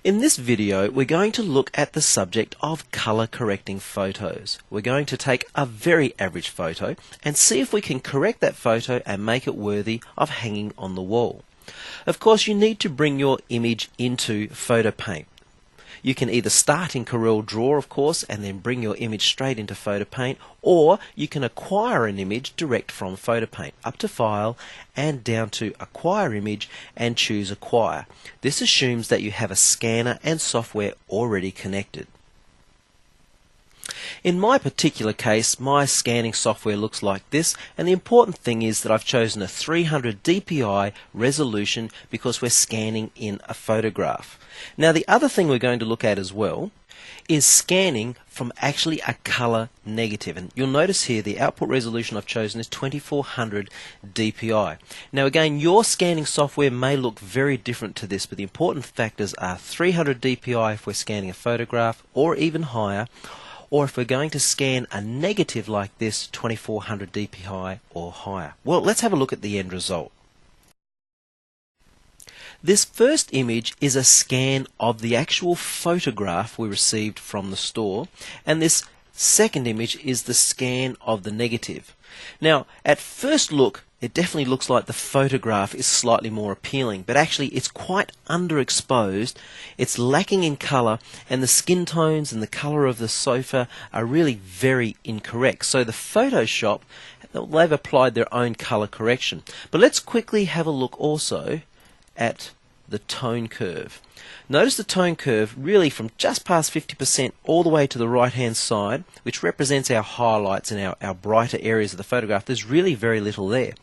In this video, we're going to look at the subject of color correcting photos. We're going to take a very average photo and see if we can correct that photo and make it worthy of hanging on the wall. Of course, you need to bring your image into PhotoPaint. You can either start in Corel Draw, of course, and then bring your image straight into PhotoPaint, or you can acquire an image direct from PhotoPaint. Up to File and down to Acquire Image and choose Acquire. This assumes that you have a scanner and software already connected. In my particular case, my scanning software looks like this, and the important thing is that I've chosen a 300 dpi resolution because we're scanning in a photograph. Now, the other thing we're going to look at as well is scanning from actually a color negative, and you'll notice here the output resolution I've chosen is 2400 dpi. Now again, your scanning software may look very different to this, but the important factors are 300 dpi if we're scanning a photograph, or even higher, or if we're going to scan a negative like this, 2400 dpi or higher. Well, let's have a look at the end result. This first image is a scan of the actual photograph we received from the store, and this second image is the scan of the negative. Now, at first look, it definitely looks like the photograph is slightly more appealing, but actually it's quite underexposed, it's lacking in colour, and the skin tones and the colour of the sofa are really very incorrect. So the Photoshop, they've applied their own colour correction. But let's quickly have a look also at the tone curve. Notice the tone curve really from just past 50% all the way to the right hand side, which represents our highlights and our brighter areas of the photograph. There's really very little there.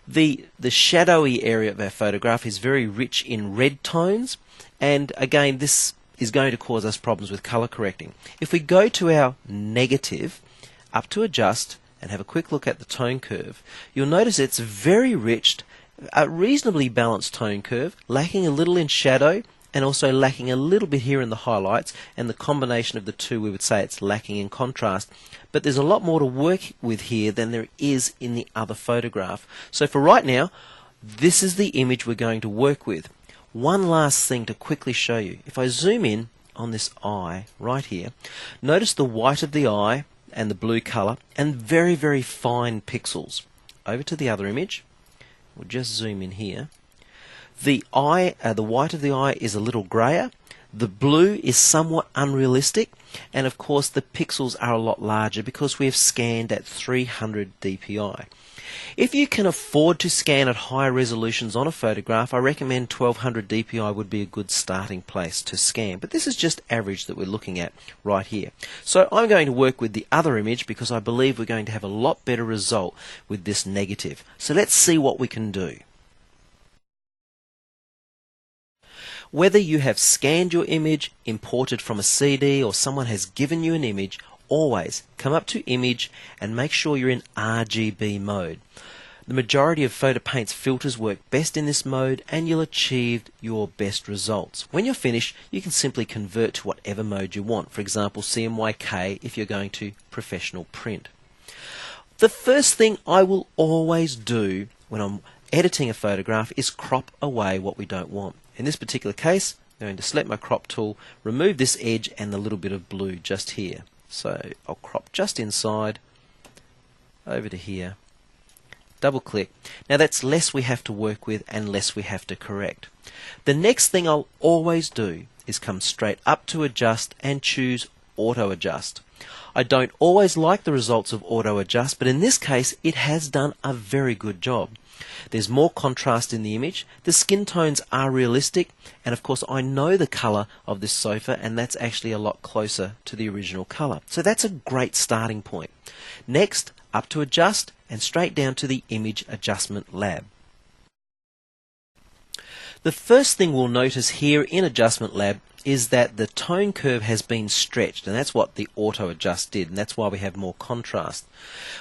The shadowy area of our photograph is very rich in red tones, and again this is going to cause us problems with color correcting. If we go to our negative, up to adjust, and have a quick look at the tone curve, you'll notice it's very rich, a reasonably balanced tone curve, lacking a little in shadow and also lacking a little bit here in the highlights, and the combination of the two we would say it's lacking in contrast. But there's a lot more to work with here than there is in the other photograph. So for right now, this is the image we're going to work with. One last thing to quickly show you. If I zoom in on this eye right here, notice the white of the eye and the blue color and very, very fine pixels. Over to the other image. We'll just zoom in here. The white of the eye is a little grayer, the blue is somewhat unrealistic, and of course the pixels are a lot larger because we have scanned at 300 dpi. If you can afford to scan at higher resolutions on a photograph, I recommend 1200 dpi would be a good starting place to scan, but this is just average that we're looking at right here. So I'm going to work with the other image because I believe we're going to have a lot better result with this negative. So let's see what we can do. Whether you have scanned your image, imported from a CD, or someone has given you an image, always come up to Image and make sure you're in RGB mode. The majority of PhotoPaint's filters work best in this mode, and you'll achieve your best results. When you're finished, you can simply convert to whatever mode you want. For example, CMYK if you're going to professional print. The first thing I will always do when I'm editing a photograph is crop away what we don't want. In this particular case, I'm going to select my crop tool, remove this edge and the little bit of blue just here. So I'll crop just inside, over to here, double click. Now that's less we have to work with and less we have to correct. The next thing I'll always do is come straight up to adjust and choose auto adjust. I don't always like the results of auto adjust, but in this case it has done a very good job. There's more contrast in the image, the skin tones are realistic, and of course I know the colour of this sofa, and that's actually a lot closer to the original colour. So that's a great starting point. Next, up to adjust and straight down to the Image Adjustment Lab. The first thing we'll notice here in Adjustment Lab is that the tone curve has been stretched, and that's what the auto adjust did, and that's why we have more contrast.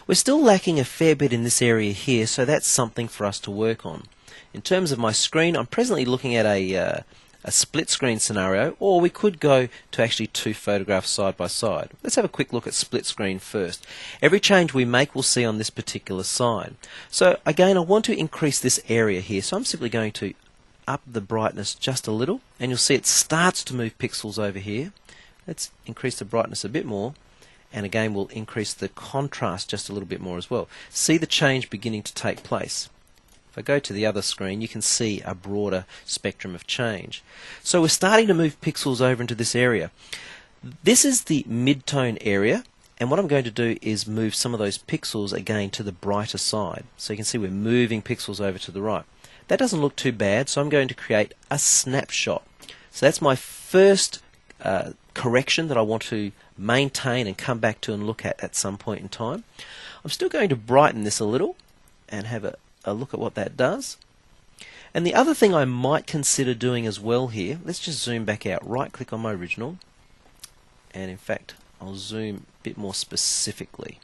We're still lacking a fair bit in this area here, so that's something for us to work on. In terms of my screen, I'm presently looking at a split screen scenario, or we could go to actually two photographs side by side. Let's have a quick look at split screen first. Every change we make we'll see on this particular side. So again, I want to increase this area here, so I'm simply going to up the brightness just a little, and you'll see it starts to move pixels over here. Let's increase the brightness a bit more, and again we'll increase the contrast just a little bit more as well. See the change beginning to take place. If I go to the other screen, you can see a broader spectrum of change. So we're starting to move pixels over into this area. This is the mid-tone area, and what I'm going to do is move some of those pixels again to the brighter side. So you can see we're moving pixels over to the right. That doesn't look too bad, so I'm going to create a snapshot. So that's my first correction that I want to maintain and come back to and look at some point in time. I'm still going to brighten this a little and have a look at what that does. And the other thing I might consider doing as well here, let's just zoom back out, right click on my original, and in fact I'll zoom a bit more specifically.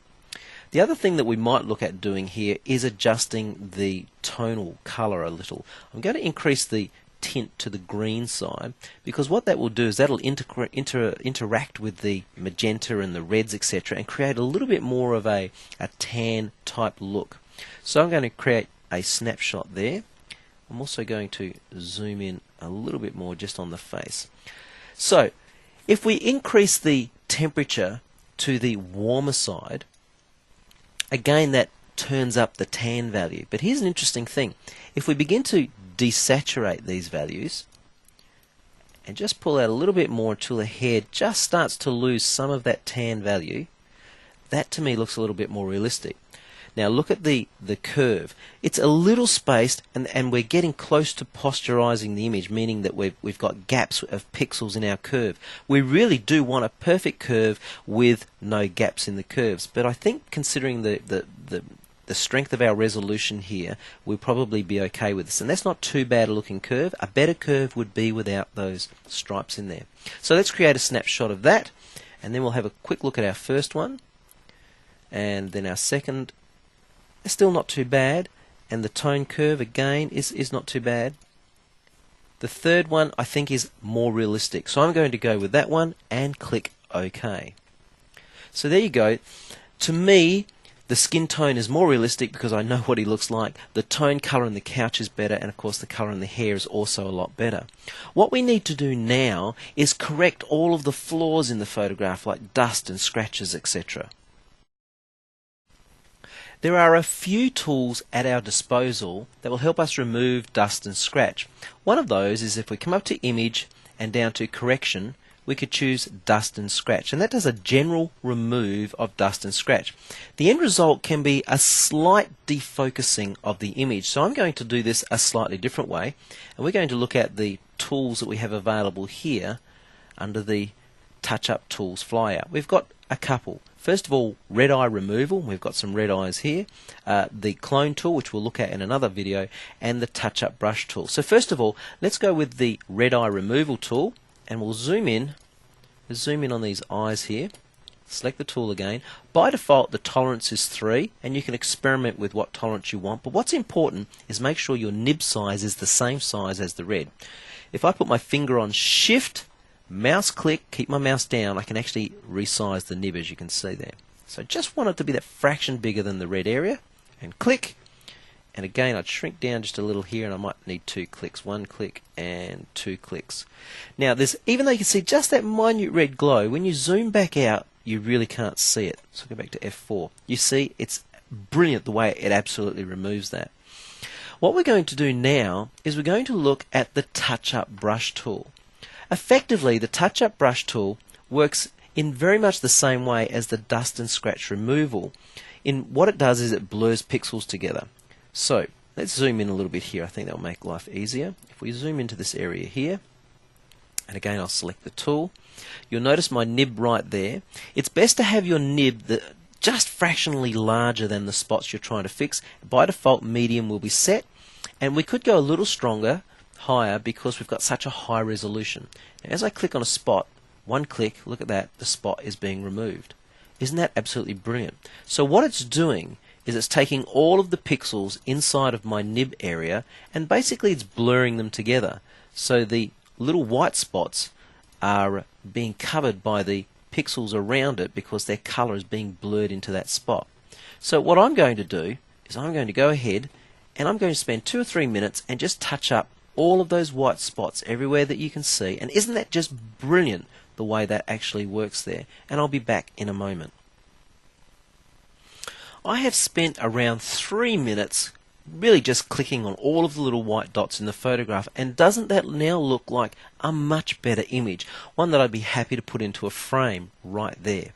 The other thing that we might look at doing here is adjusting the tonal color a little. I'm going to increase the tint to the green side, because what that will do is that'll interact with the magenta and the reds, etc., and create a little bit more of a tan type look. So I'm going to create a snapshot there. I'm also going to zoom in a little bit more just on the face. So if we increase the temperature to the warmer side, again that turns up the tan value. But here's an interesting thing. If we begin to desaturate these values and just pull out a little bit more until the hair just starts to lose some of that tan value, that to me looks a little bit more realistic. Now look at the curve. It's a little spaced, and we're getting close to posturizing the image, meaning that we've got gaps of pixels in our curve. We really do want a perfect curve with no gaps in the curves, but I think considering the strength of our resolution here, we'll probably be okay with this. And that's not too bad a looking curve. A better curve would be without those stripes in there. So let's create a snapshot of that, and then we'll have a quick look at our first one, and then our second. It's still not too bad, and the tone curve again is not too bad. The third one I think is more realistic, so I'm going to go with that one and click OK. So there you go. To me, the skin tone is more realistic because I know what he looks like. The tone colour in the couch is better, and of course the colour in the hair is also a lot better. What we need to do now is correct all of the flaws in the photograph, like dust and scratches, etc. There are a few tools at our disposal that will help us remove dust and scratch. One of those is if we come up to Image and down to Correction, we could choose Dust and Scratch, and that does a general remove of dust and scratch. The end result can be a slight defocusing of the image, so I'm going to do this a slightly different way, and we're going to look at the tools that we have available here under the Touch Up Tools flyout. We've got a couple. First of all, red eye removal. We've got some red eyes here. The clone tool, which we'll look at in another video, and the touch up brush tool. So first of all, let's go with the red eye removal tool, and we'll zoom in. We'll zoom in on these eyes here. Select the tool again. By default, the tolerance is 3, and you can experiment with what tolerance you want. But what's important is make sure your nib size is the same size as the red. If I put my finger on Shift, mouse click, keep my mouse down, I can actually resize the nib, as you can see there. So just want it to be that fraction bigger than the red area, and click, and again I'd shrink down just a little here, and I might need 2 clicks, 1 click and 2 clicks. Now even though you can see just that minute red glow, when you zoom back out you really can't see it. So go back to F4. You see it's brilliant the way it absolutely removes that. What we're going to do now is we're going to look at the touch up brush tool. Effectively, the Touch Up Brush tool works in very much the same way as the dust and scratch removal. In what it does is it blurs pixels together. So let's zoom in a little bit here. I think that will make life easier. If we zoom into this area here, and again I'll select the tool, you'll notice my nib right there. It's best to have your nib just fractionally larger than the spots you're trying to fix. By default, medium will be set, and we could go a little stronger, higher, because we've got such a high resolution. Now, as I click on a spot, 1 click, look at that, the spot is being removed. Isn't that absolutely brilliant? So what it's doing is it's taking all of the pixels inside of my nib area, and basically it's blurring them together. So the little white spots are being covered by the pixels around it because their color is being blurred into that spot. So what I'm going to do is I'm going to go ahead and I'm going to spend 2 or 3 minutes and just touch up all of those white spots everywhere that you can see. And isn't that just brilliant the way that actually works there? And I'll be back in a moment. I have spent around 3 minutes really just clicking on all of the little white dots in the photograph, and doesn't that now look like a much better image, one that I'd be happy to put into a frame right there.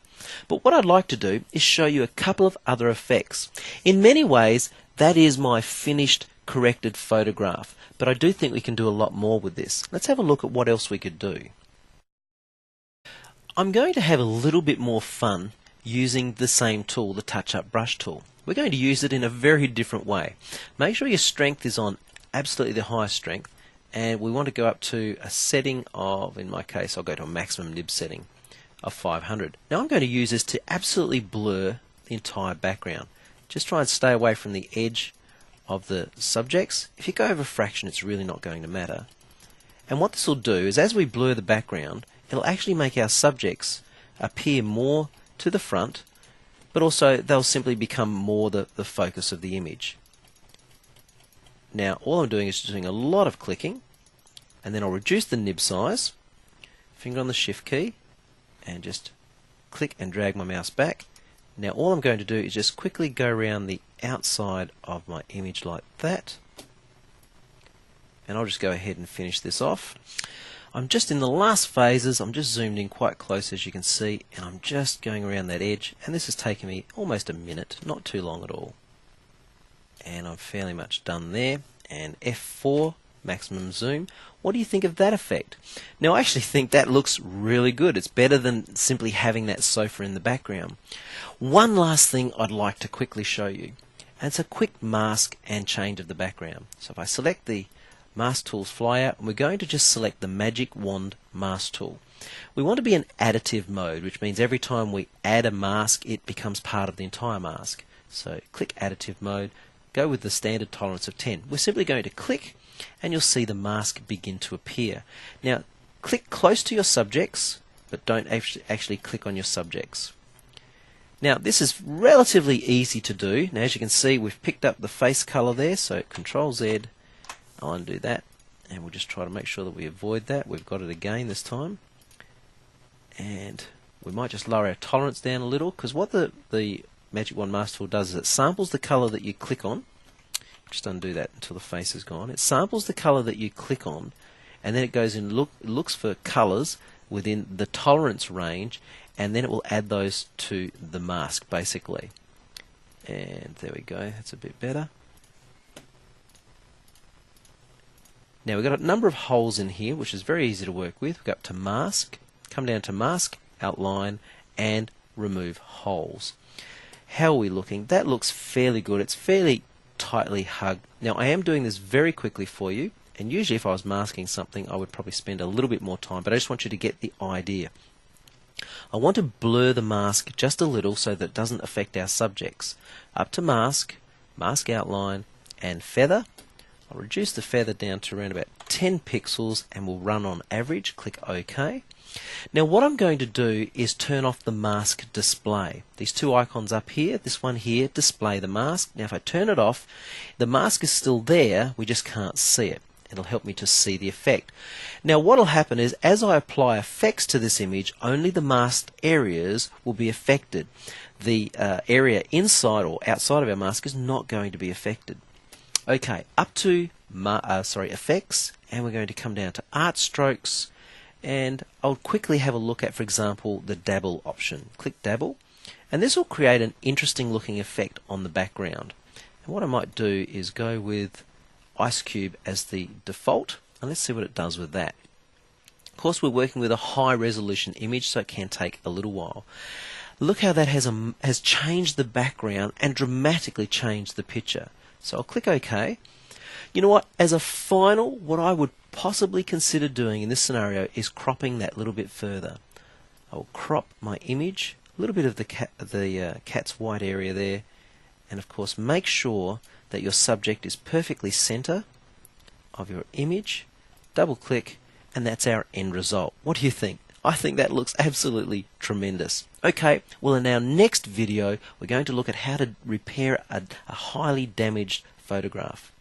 But what I'd like to do is show you a couple of other effects. In many ways that is my finished corrected photograph, but I do think we can do a lot more with this. Let's have a look at what else we could do. I'm going to have a little bit more fun using the same tool, the touch-up brush tool. We're going to use it in a very different way. Make sure your strength is on absolutely the highest strength, and we want to go up to a setting of, in my case, I'll go to a maximum nib setting of 500. Now I'm going to use this to absolutely blur the entire background. Just try and stay away from the edge of the subjects. If you go over a fraction, it's really not going to matter. And what this will do is, as we blur the background, it'll actually make our subjects appear more to the front, but also they'll simply become more the focus of the image. Now all I'm doing is just doing a lot of clicking, and then I'll reduce the nib size, finger on the shift key, and just click and drag my mouse back. Now all I'm going to do is just quickly go around the outside of my image like that, and I'll just go ahead and finish this off. I'm just in the last phases. I'm just zoomed in quite close, as you can see, and I'm just going around that edge, and this has taken me almost a minute, not too long at all. And I'm fairly much done there. And F4, maximum zoom. What do you think of that effect? Now I actually think that looks really good. It's better than simply having that sofa in the background. One last thing I'd like to quickly show you, and it's a quick mask and change of the background. So if I select the Mask Tools flyout, and we're going to just select the Magic Wand Mask Tool. We want to be in additive mode, which means every time we add a mask, it becomes part of the entire mask. So click additive mode, go with the standard tolerance of 10. We're simply going to click, and you'll see the mask begin to appear. Now click close to your subjects, but don't actually click on your subjects. Now this is relatively easy to do. Now as you can see, we've picked up the face color there, so Control Z, I'll undo that, and we'll just try to make sure that we avoid that. We've got it again this time, and we might just lower our tolerance down a little, because what the Magic Wand Mask Tool does is it samples the color that you click on. Just undo that until the face is gone. It samples the color that you click on, and then it goes and looks for colors within the tolerance range, and then it will add those to the mask basically. And there we go, that's a bit better. Now we've got a number of holes in here, which is very easy to work with. We go up to Mask, come down to Mask, Outline, and Remove Holes. How are we looking? That looks fairly good. It's fairly tightly hugged. Now I am doing this very quickly for you, and usually if I was masking something I would probably spend a little bit more time, but I just want you to get the idea. I want to blur the mask just a little so that it doesn't affect our subjects. Up to Mask, Mask Outline, and Feather. I'll reduce the feather down to around about 10 pixels, and we'll run on average. Click OK. Now what I'm going to do is turn off the mask display. These two icons up here, this one here, display the mask. Now if I turn it off, the mask is still there, we just can't see it. It'll help me to see the effect. Now what will happen is, as I apply effects to this image, only the masked areas will be affected. The area inside or outside of our mask is not going to be affected. Okay, up to effects, and we're going to come down to art strokes, and I'll quickly have a look at, for example, the dabble option. Click dabble, and this will create an interesting looking effect on the background. And what I might do is go with Ice Cube as the default, and let's see what it does with that. Of course we're working with a high resolution image, so it can take a little while. Look how that has changed the background and dramatically changed the picture. So I'll click OK. You know what, as a final, what I would possibly consider doing in this scenario is cropping that little bit further. I'll crop my image, a little bit of the cat's white area there, and of course make sure that your subject is perfectly center of your image. Double click, and that's our end result. What do you think? I think that looks absolutely tremendous. Okay, well in our next video we're going to look at how to repair a highly damaged photograph.